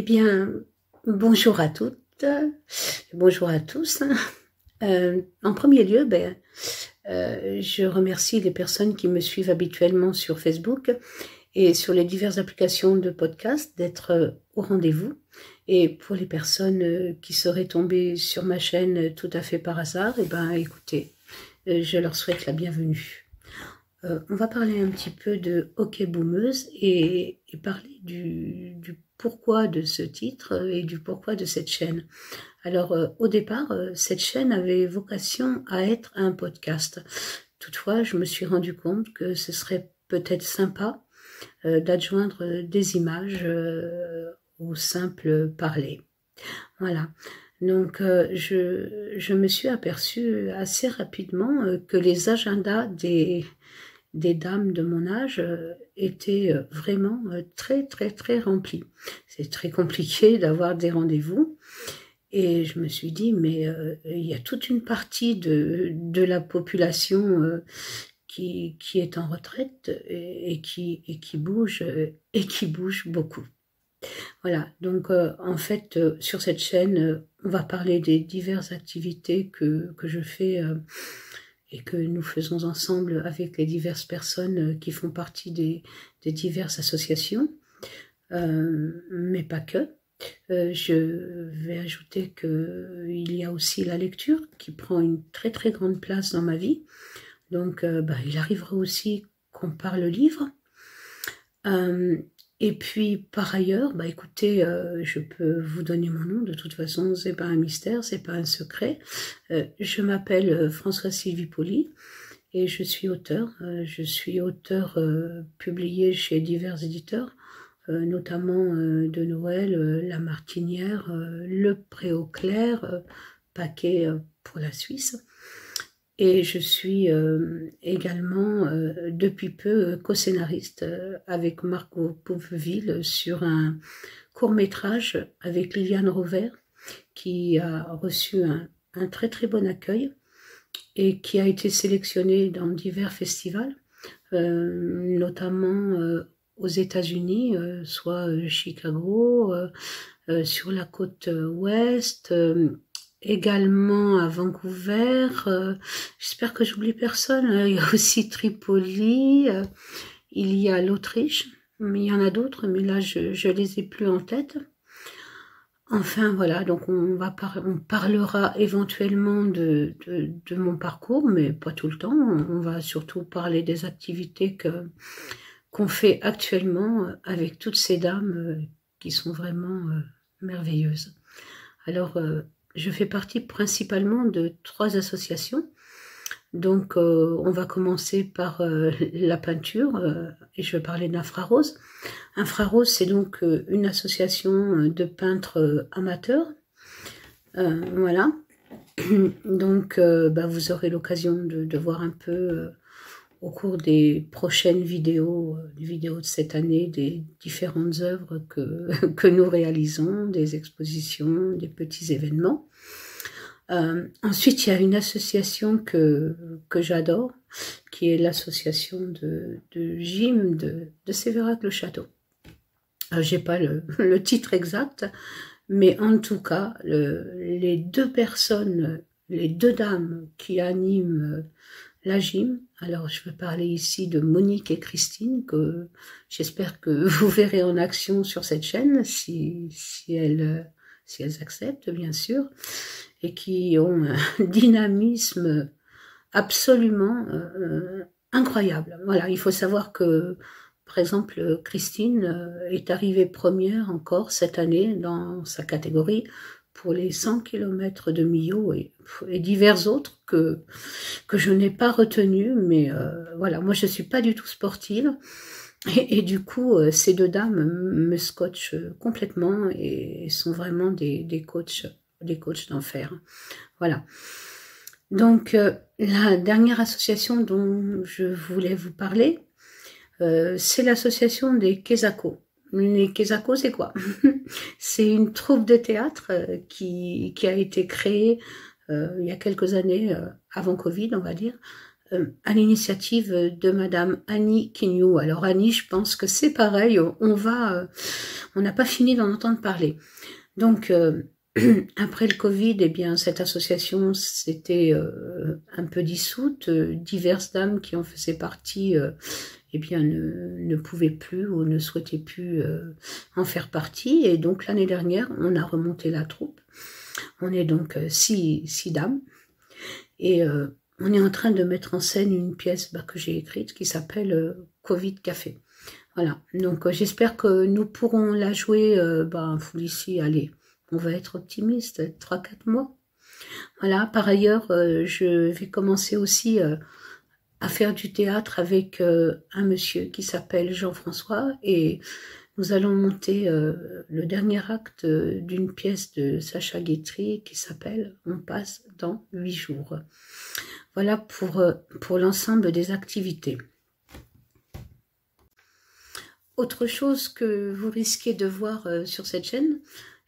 Eh bien, bonjour à toutes, bonjour à tous. En premier lieu, je remercie les personnes qui me suivent habituellement sur Facebook et sur les diverses applications de podcast d'être au rendez-vous. Et pour les personnes qui seraient tombées sur ma chaîne tout à fait par hasard, écoutez, je leur souhaite la bienvenue. On va parler un petit peu de Hockey Boomeuse et parler du pourquoi de ce titre et du pourquoi de cette chaîne. Alors, au départ, cette chaîne avait vocation à être un podcast. Toutefois, je me suis rendu compte que ce serait peut-être sympa d'adjoindre des images au simple parler. Voilà. Donc, je me suis aperçue assez rapidement que les agendas des dames de mon âge étaient vraiment très, très, très remplis. C'est très compliqué d'avoir des rendez-vous. Et je me suis dit, mais il y a toute une partie de la population qui est en retraite et qui bouge beaucoup. Voilà, donc en fait, sur cette chaîne, on va parler des diverses activités que je fais et que nous faisons ensemble avec les diverses personnes qui font partie des diverses associations, mais pas que. Je vais ajouter qu'il y a aussi la lecture qui prend une très très grande place dans ma vie. Donc il arrivera aussi qu'on parle livre. Et puis par ailleurs, écoutez, je peux vous donner mon nom, de toute façon c'est pas un mystère, c'est pas un secret. Je m'appelle Françoise Sylvie Poli et je suis auteure. Je suis auteure publiée chez divers éditeurs, notamment de Noël, La Martinière, Le Préau Clair, Paquet pour la Suisse. Et je suis également depuis peu co-scénariste avec Margot Pouveville sur un court-métrage avec Liliane Rover qui a reçu un très très bon accueil et qui a été sélectionné dans divers festivals, notamment aux États-Unis, soit Chicago, sur la côte ouest, également à Vancouver. J'espère que j'oublie personne. Il y a aussi Tripoli, il y a l'Autriche, mais il y en a d'autres, mais là je les ai plus en tête. Enfin voilà, donc on parlera éventuellement de mon parcours, mais pas tout le temps. On va surtout parler des activités qu'on fait actuellement avec toutes ces dames qui sont vraiment merveilleuses. Alors, je fais partie principalement de 3 associations. Donc, on va commencer par la peinture, et je vais parler d'Infrarose. Infrarose, c'est donc une association de peintres amateurs. Voilà. Donc, vous aurez l'occasion de voir un peu au cours des prochaines vidéos, de cette année, des différentes œuvres que nous réalisons, des expositions, des petits événements. Ensuite, il y a une association que j'adore, qui est l'association de gym de Sévérac-le-Château. J'ai pas le titre exact, mais en tout cas, les 2 personnes, les 2 dames qui animent la gym, alors je veux parler ici de Monique et Christine, que j'espère que vous verrez en action sur cette chaîne, si elles acceptent bien sûr, et qui ont un dynamisme absolument incroyable. Voilà, il faut savoir que, par exemple, Christine est arrivée première encore cette année dans sa catégorie pour les 100 km de Millau et divers autres que je n'ai pas retenus, mais voilà, moi je suis pas du tout sportive et du coup ces 2 dames me scotchent complètement et sont vraiment des coachs d'enfer. Voilà. Donc la dernière association dont je voulais vous parler, c'est l'association des Kesako. Les Kesako, c'est quoi? C'est une troupe de théâtre qui a été créée il y a quelques années, avant Covid, on va dire, à l'initiative de Madame Annie Quignou. Alors Annie, je pense que c'est pareil, on n'a pas fini d'en entendre parler. Donc, après le Covid, eh bien, cette association s'était un peu dissoute. Diverses dames qui en faisaient partie eh bien, ne pouvaient plus ou ne souhaitaient plus en faire partie. Et donc, l'année dernière, on a remonté la troupe. On est donc six dames. Et on est en train de mettre en scène une pièce que j'ai écrite qui s'appelle Covid Café. Voilà, donc j'espère que nous pourrons la jouer d'ici, allez, on va être optimiste, 3-4 mois. Voilà, par ailleurs, je vais commencer aussi à faire du théâtre avec un monsieur qui s'appelle Jean-François et nous allons monter le dernier acte d'une pièce de Sacha Guitry qui s'appelle « On passe dans 8 jours ». Voilà pour l'ensemble des activités. Autre chose que vous risquez de voir sur cette chaîne,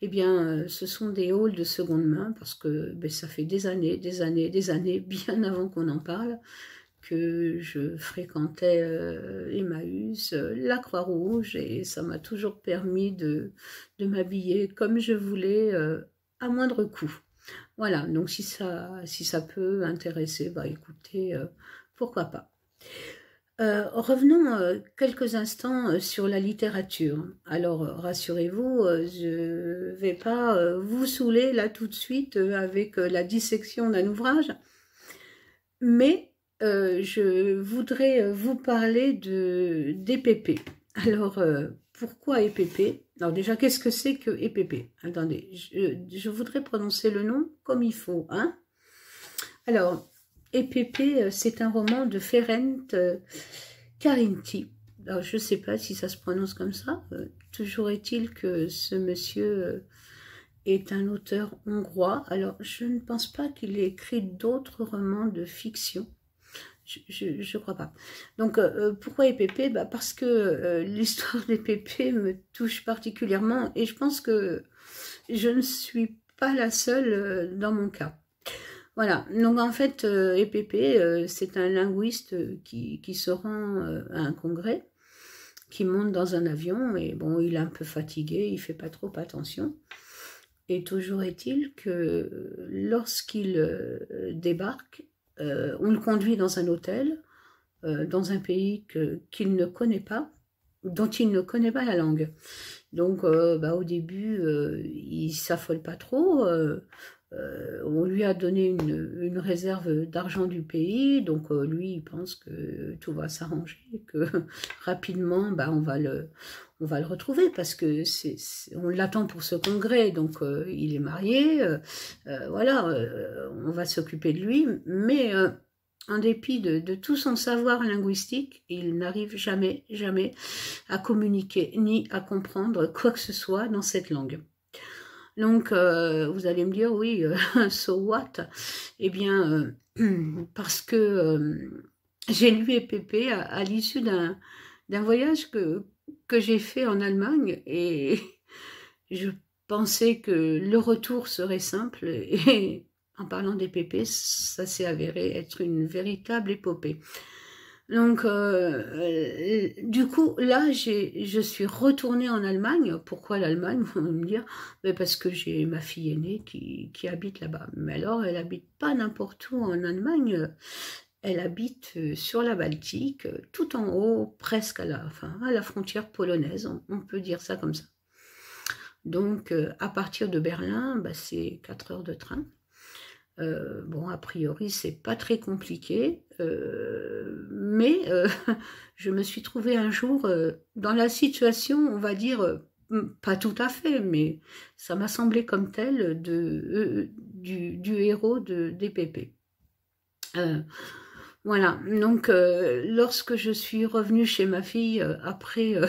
eh bien, ce sont des hauls de seconde main, parce que ça fait des années, bien avant qu'on en parle, que je fréquentais Emmaüs, la Croix-Rouge, et ça m'a toujours permis de m'habiller comme je voulais, à moindre coût. Voilà, donc si ça peut intéresser, écoutez, pourquoi pas. Revenons quelques instants sur la littérature. Alors, rassurez-vous, je vais pas vous saouler là tout de suite avec la dissection d'un ouvrage, mais je voudrais vous parler d'EPP. Alors, pourquoi EPP? Alors déjà, qu'est-ce que c'est que EPP? Attendez, je voudrais prononcer le nom comme il faut, hein? Alors, EPP, c'est un roman de Ferenc Karinti. Alors, je ne sais pas si ça se prononce comme ça. Toujours est-il que ce monsieur est un auteur hongrois. Alors, je ne pense pas qu'il ait écrit d'autres romans de fiction. Je crois pas. Donc, pourquoi EPP? Parce que l'histoire d'EPP me touche particulièrement et je pense que je ne suis pas la seule dans mon cas. Voilà, donc en fait, EPP, c'est un linguiste qui se rend à un congrès, qui monte dans un avion, et bon, il est un peu fatigué, il fait pas trop attention. Et toujours est-il que lorsqu'il débarque, on le conduit dans un hôtel, dans un pays qu'il ne connaît pas, dont il ne connaît pas la langue. Donc, au début, il s'affole pas trop. On lui a donné une réserve d'argent du pays, donc lui, il pense que tout va s'arranger, que rapidement, on va le retrouver, parce que on l'attend pour ce congrès, donc il est marié, voilà, on va s'occuper de lui, mais en dépit de tout son savoir linguistique, il n'arrive jamais à communiquer, ni à comprendre quoi que ce soit dans cette langue. Donc, vous allez me dire, oui, so what? Eh bien, parce que j'ai lu EPP à l'issue d'un voyage que j'ai fait en Allemagne et je pensais que le retour serait simple et en parlant d'EPP, ça s'est avéré être une véritable épopée. Donc, du coup, là, je suis retournée en Allemagne. Pourquoi l'Allemagne? Vous allez me dire, parce que j'ai ma fille aînée qui habite là-bas. Mais alors, elle habite pas n'importe où en Allemagne. Elle habite sur la Baltique, tout en haut, presque à la frontière polonaise. On peut dire ça comme ça. Donc, à partir de Berlin, c'est 4 heures de train. Bon, a priori, c'est pas très compliqué, mais je me suis trouvée un jour dans la situation, on va dire, pas tout à fait, mais ça m'a semblé comme tel du héros d'EPP. Voilà, donc lorsque je suis revenue chez ma fille après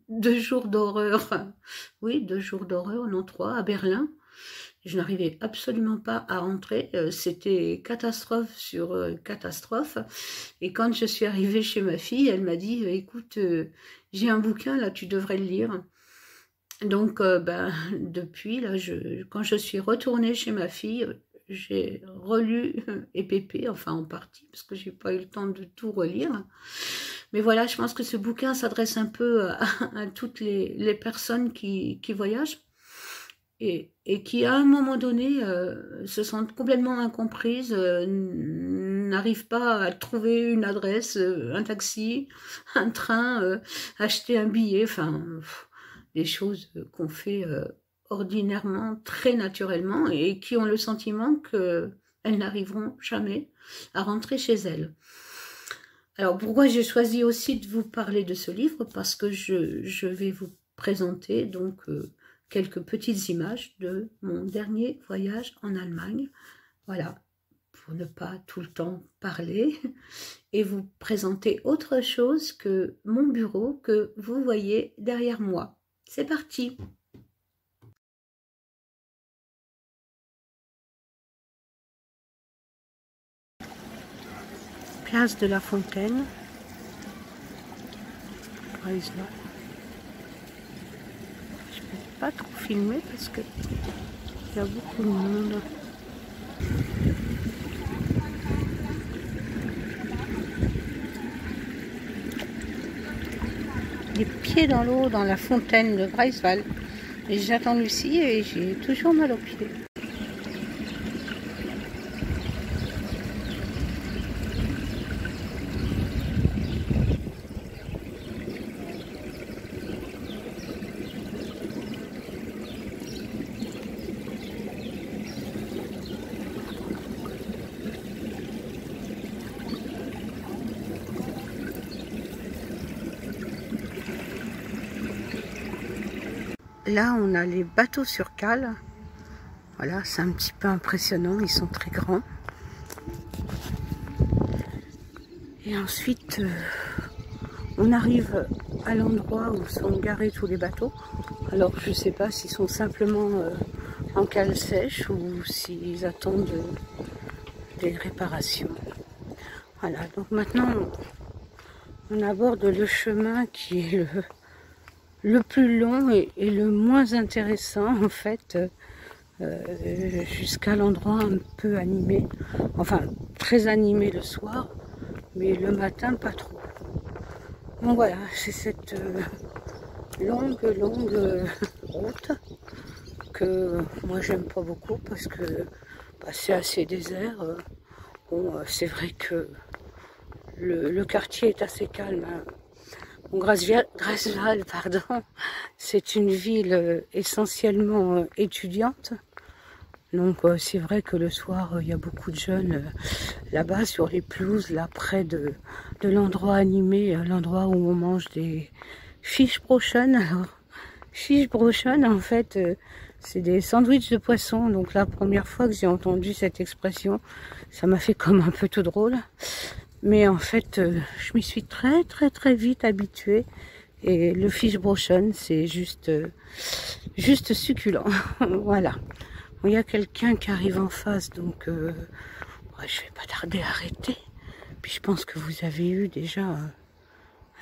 2 jours d'horreur, oui, 2 jours d'horreur, non 3, à Berlin, je n'arrivais absolument pas à rentrer, c'était catastrophe sur catastrophe. Et quand je suis arrivée chez ma fille, elle m'a dit, écoute, j'ai un bouquin, là, tu devrais le lire. Donc, depuis, là, quand je suis retournée chez ma fille, j'ai relu Épépée, enfin en partie, parce que j'ai pas eu le temps de tout relire. Mais voilà, je pense que ce bouquin s'adresse un peu à toutes les personnes qui voyagent et qui, à un moment donné, se sentent complètement incomprises, n'arrivent pas à trouver une adresse, un taxi, un train, acheter un billet, enfin, des choses qu'on fait ordinairement, très naturellement, et qui ont le sentiment qu'elles n'arriveront jamais à rentrer chez elles. Alors, pourquoi j'ai choisi aussi de vous parler de ce livre? Parce que je vais vous présenter donc quelques petites images de mon dernier voyage en Allemagne. Voilà, pour ne pas tout le temps parler et vous présenter autre chose que mon bureau que vous voyez derrière moi. C'est parti! Place de la Fontaine. Je ne peux pas trop filmer parce que il y a beaucoup de monde. Les pieds dans l'eau dans la fontaine de Greifswald. Et j'attends Lucie et j'ai toujours mal aux pieds. Là, on a les bateaux sur cale. Voilà, c'est un petit peu impressionnant. Ils sont très grands. Et ensuite, on arrive à l'endroit où sont garés tous les bateaux. Alors, je ne sais pas s'ils sont simplement en cale sèche ou s'ils attendent des réparations. Voilà, donc maintenant, on aborde le chemin qui est le plus long et le moins intéressant en fait, jusqu'à l'endroit un peu animé, enfin très animé le soir, mais le matin pas trop. Donc voilà, c'est cette longue route que moi j'aime pas beaucoup parce que c'est assez désert. Bon, c'est vrai que le quartier est assez calme, hein. Bon, Greifswald, pardon, c'est une ville essentiellement étudiante. Donc c'est vrai que le soir, il y a beaucoup de jeunes là-bas sur les pelouses, là près de l'endroit animé, l'endroit où on mange des Fischbrötchen. Alors, Fischbrötchen, en fait, c'est des sandwichs de poisson. Donc la première fois que j'ai entendu cette expression, ça m'a fait comme un peu tout drôle. Mais en fait, je m'y suis très vite habituée. Et le Fischbrötchen, c'est juste succulent. Voilà. Bon, il y a quelqu'un qui arrive en face, donc je vais pas tarder à arrêter. Puis je pense que vous avez eu déjà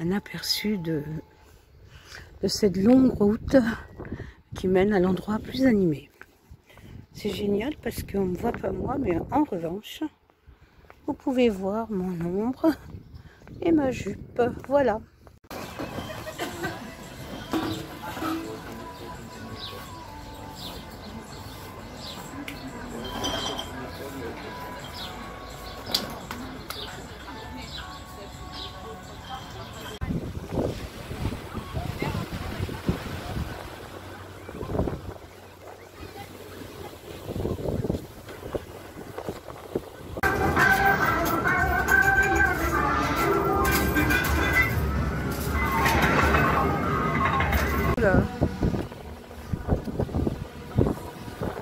un aperçu de cette longue route qui mène à l'endroit plus animé. C'est génial parce qu'on ne voit pas moi, mais en revanche, vous pouvez voir mon ombre et ma jupe. Voilà.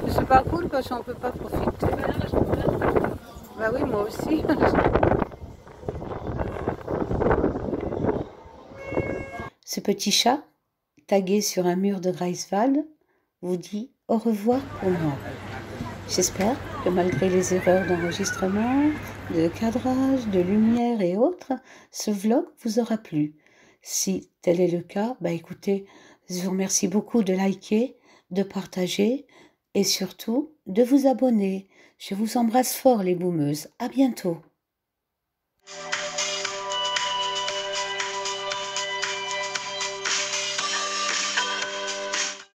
C'est pas cool parce qu'on peut pas profiter. Bah oui, moi aussi. Ce petit chat, tagué sur un mur de Greifswald, vous dit au revoir pour moi. J'espère que malgré les erreurs d'enregistrement, de cadrage, de lumière et autres, ce vlog vous aura plu. Si tel est le cas, écoutez, je vous remercie beaucoup de liker, de partager, et surtout de vous abonner. Je vous embrasse fort les boomeuses. À bientôt.